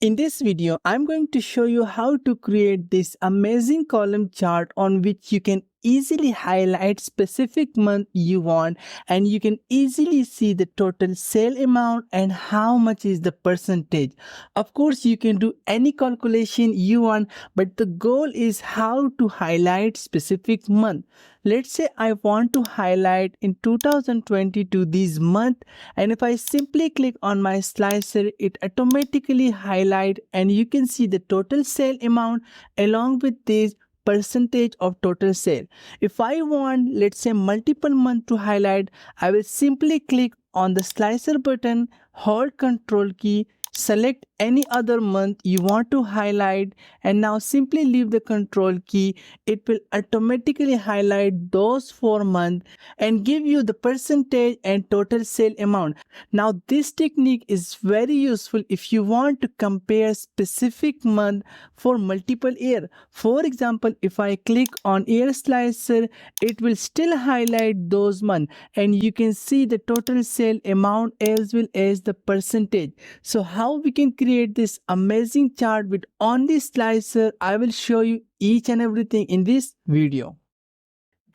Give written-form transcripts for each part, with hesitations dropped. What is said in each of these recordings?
In this video, I'm going to show you how to create this amazing column chart on which you can easily highlight specific month you want, and you can easily see the total sale amount and how much is the percentage. Of course, you can do any calculation you want, but the goal is how to highlight specific month. Let's say I want to highlight in 2022 this month, and if I simply click on my slicer, it automatically highlight and you can see the total sale amount along with this percentage of total sale. If I want, let's say, multiple month to highlight, I will simply click on the slicer button, hold Ctrl key, select any other month you want to highlight, and now simply leave the Control key. It will automatically highlight those 4 months and give you the percentage and total sale amount. Now this technique is very useful if you want to compare specific month for multiple year. For example, if I click on year slicer, it will still highlight those months and you can see the total sale amount as well as the percentage. So how we can create this amazing chart with only slicer, I will show you each and everything in this video.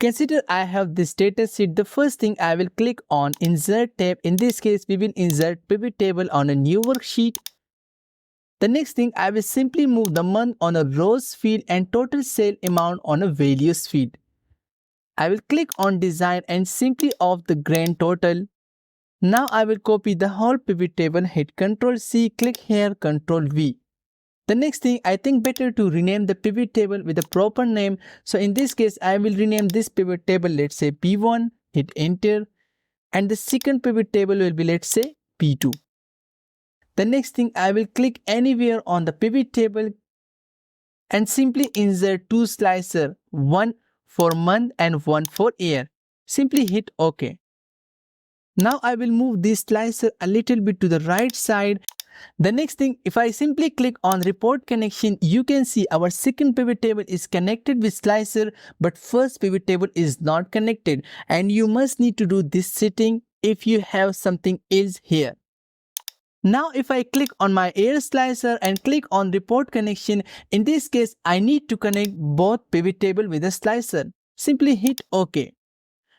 Consider I have this data sheet. The first thing I will click on Insert tab. In this case, we will insert pivot table on a new worksheet. The next thing, I will simply move the month on a rows field and total sale amount on a values field. I will click on Design and simply off the grand total. Now I will copy the whole pivot table, hit Ctrl C, click here, Ctrl V. The next thing, I think better to rename the pivot table with a proper name. So in this case, I will rename this pivot table, let's say P1, hit enter. And the second pivot table will be, let's say, P2. The next thing, I will click anywhere on the pivot table and simply insert 2 slicer, one for month and one for year. Simply hit OK. Now I will move this slicer a little bit to the right side. The next thing, if I simply click on report connection, you can see our second pivot table is connected with slicer, but first pivot table is not connected, and you must need to do this setting if you have something else here. Now if I click on my air slicer and click on report connection, in this case I need to connect both pivot table with a slicer. Simply hit OK.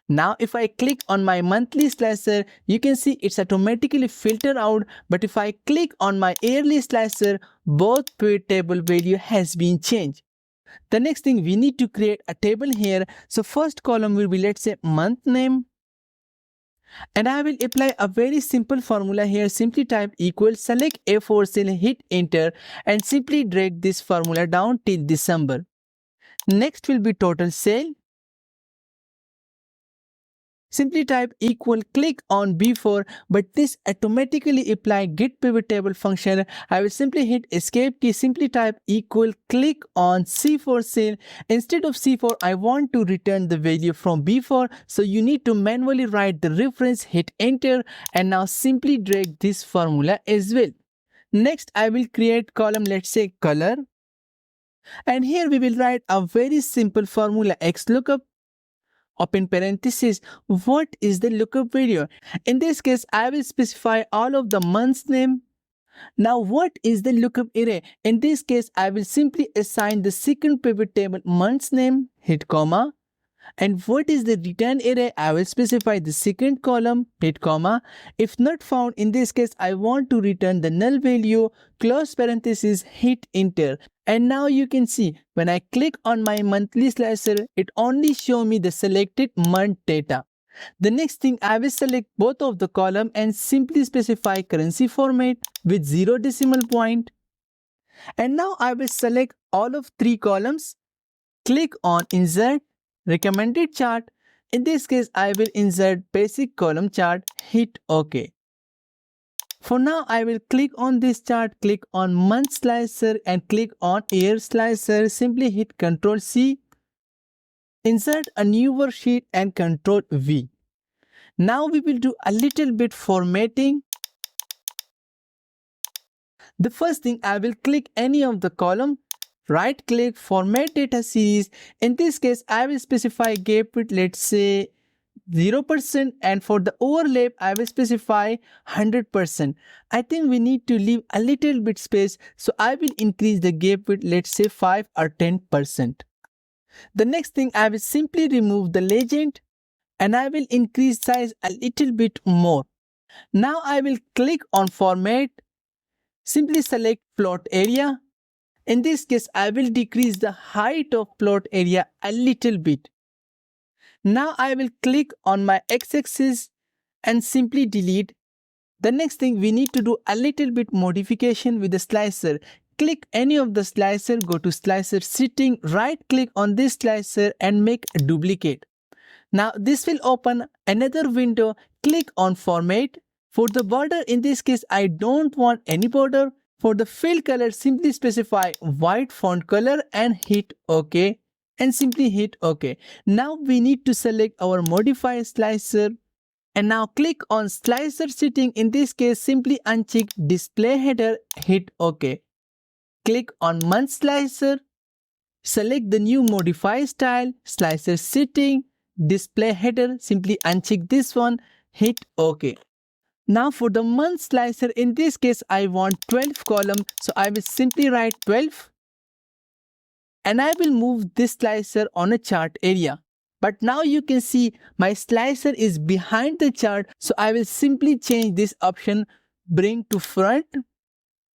Now if I click on my monthly slicer, you can see it's automatically filtered out, but if I click on my yearly slicer, both pivot table value has been changed. The next thing, we need to create a table here. So first column will be, let's say, month name. And I will apply a very simple formula here. Simply type equal, select A4 cell, hit enter, and simply drag this formula down till December. Next will be total sale. Simply type equal, click on B4, but this automatically apply get pivot table function. I will simply hit escape key, simply type equal, click on C4 cell. Instead of C4, I want to return the value from B4. So you need to manually write the reference, hit enter, and now simply drag this formula as well. Next, I will create column, let's say color. And here we will write a very simple formula, X lookup. Open parenthesis, what is the lookup value? In this case, I will specify all of the month's name. Now, what is the lookup array? In this case, I will simply assign the second pivot table month's name, hit comma. And what is the return array? I will specify the second column, hit comma. If not found, in this case, I want to return the null value, close parenthesis, hit enter. And now you can see when I click on my monthly slicer, it only shows me the selected month data. The next thing, I will select both of the column and simply specify currency format with 0 decimal point. And now I will select all of 3 columns, click on insert, recommended chart. In this case, I will insert basic column chart, hit OK. For now, I will click on this chart, click on month slicer and click on year slicer. Simply hit Ctrl C, insert a new worksheet and Ctrl V. Now we will do a little bit formatting. The first thing, I will click any of the column, right click, format data series. In this case, I will specify gap width, let's say 0%, and for the overlap I will specify 100%. I think we need to leave a little bit space, so I will increase the gap with, let's say, 5 or 10%. The next thing, I will simply remove the legend and I will increase size a little bit more. Now I will click on format, simply select plot area. In this case, I will decrease the height of plot area a little bit. Now I will click on my x-axis and simply delete. The next thing, we need to do a little bit modification with the slicer. Click any of the slicer, go to slicer setting, right click on this slicer and make a duplicate. Now this will open another window. Click on format. For the border, in this case, I don't want any border. For the fill color, simply specify white font color and hit OK. And simply hit OK. Now we need to select our modify slicer. And now click on slicer setting. In this case, simply uncheck display header, hit OK. Click on month slicer. Select the new modify style, slicer setting, display header, simply uncheck this one, hit OK. Now for the month slicer, in this case I want 12 column, so I will simply write 12 and I will move this slicer on a chart area. But now you can see my slicer is behind the chart, so I will simply change this option, bring to front,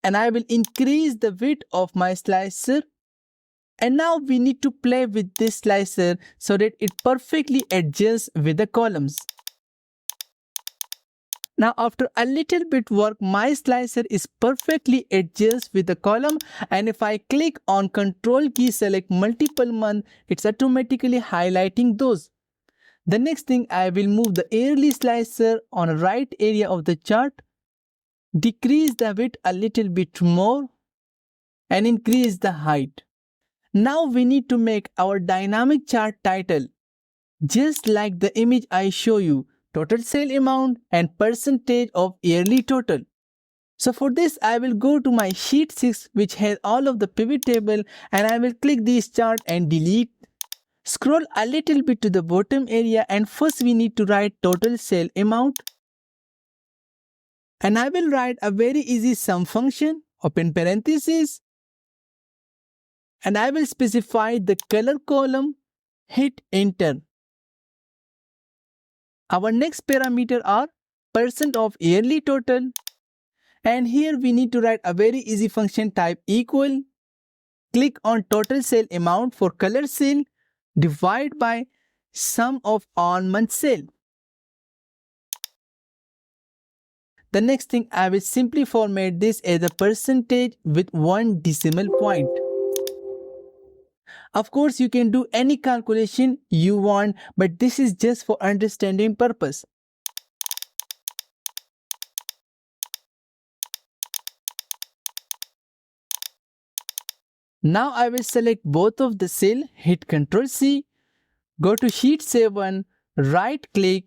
and I will increase the width of my slicer. And now we need to play with this slicer so that it perfectly adjusts with the columns. Now after a little bit work, my slicer is perfectly adjusted with the column, and if I click on Control key, select multiple month, it's automatically highlighting those. The next thing, I will move the yearly slicer on the right area of the chart, decrease the width a little bit more and increase the height. Now we need to make our dynamic chart title just like the image I show you, total sale amount and percentage of yearly total. So for this, I will go to my sheet 6, which has all of the pivot table, and I will click this chart and delete. Scroll a little bit to the bottom area, and first we need to write total sale amount. And I will write a very easy sum function, open parenthesis, and I will specify the color column, hit enter. Our next parameter are percent of yearly total, and here we need to write a very easy function type equal. Click on total sale amount for color sale, divide by sum of on month sale. The next thing, I will simply format this as a percentage with 1 decimal point. Of course, you can do any calculation you want, but this is just for understanding purpose. Now I will select both of the cell, hit Ctrl C, go to sheet 7, right click,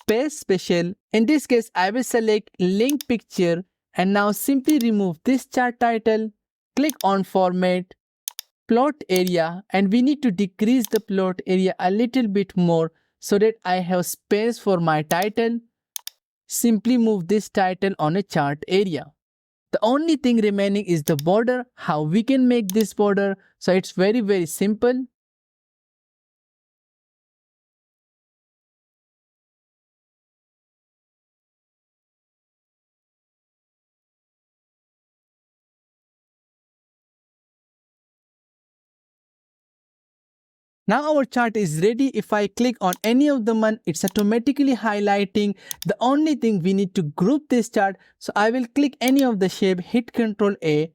paste special. In this case, I will select link picture, and now simply remove this chart title, click on format, plot area, and we need to decrease the plot area a little bit more so that I have space for my title. Simply move this title on a chart area. The only thing remaining is the border, how we can make this border. So it's very simple. Now our chart is ready. If I click on any of the month, it's automatically highlighting. The only thing, we need to group this chart. So I will click any of the shape, hit Ctrl A,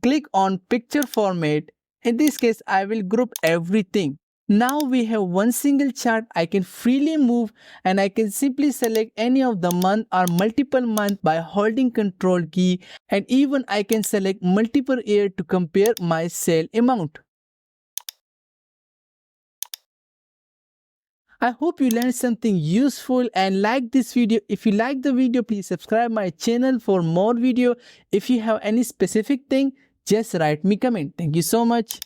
click on picture format. In this case, I will group everything. Now we have one single chart. I can freely move, and I can simply select any of the month or multiple month by holding Ctrl key, and even I can select multiple year to compare my sale amount. I hope you learned something useful and like this video. If you like the video, please subscribe my channel for more video. If you have any specific thing, just write me comment. Thank you so much.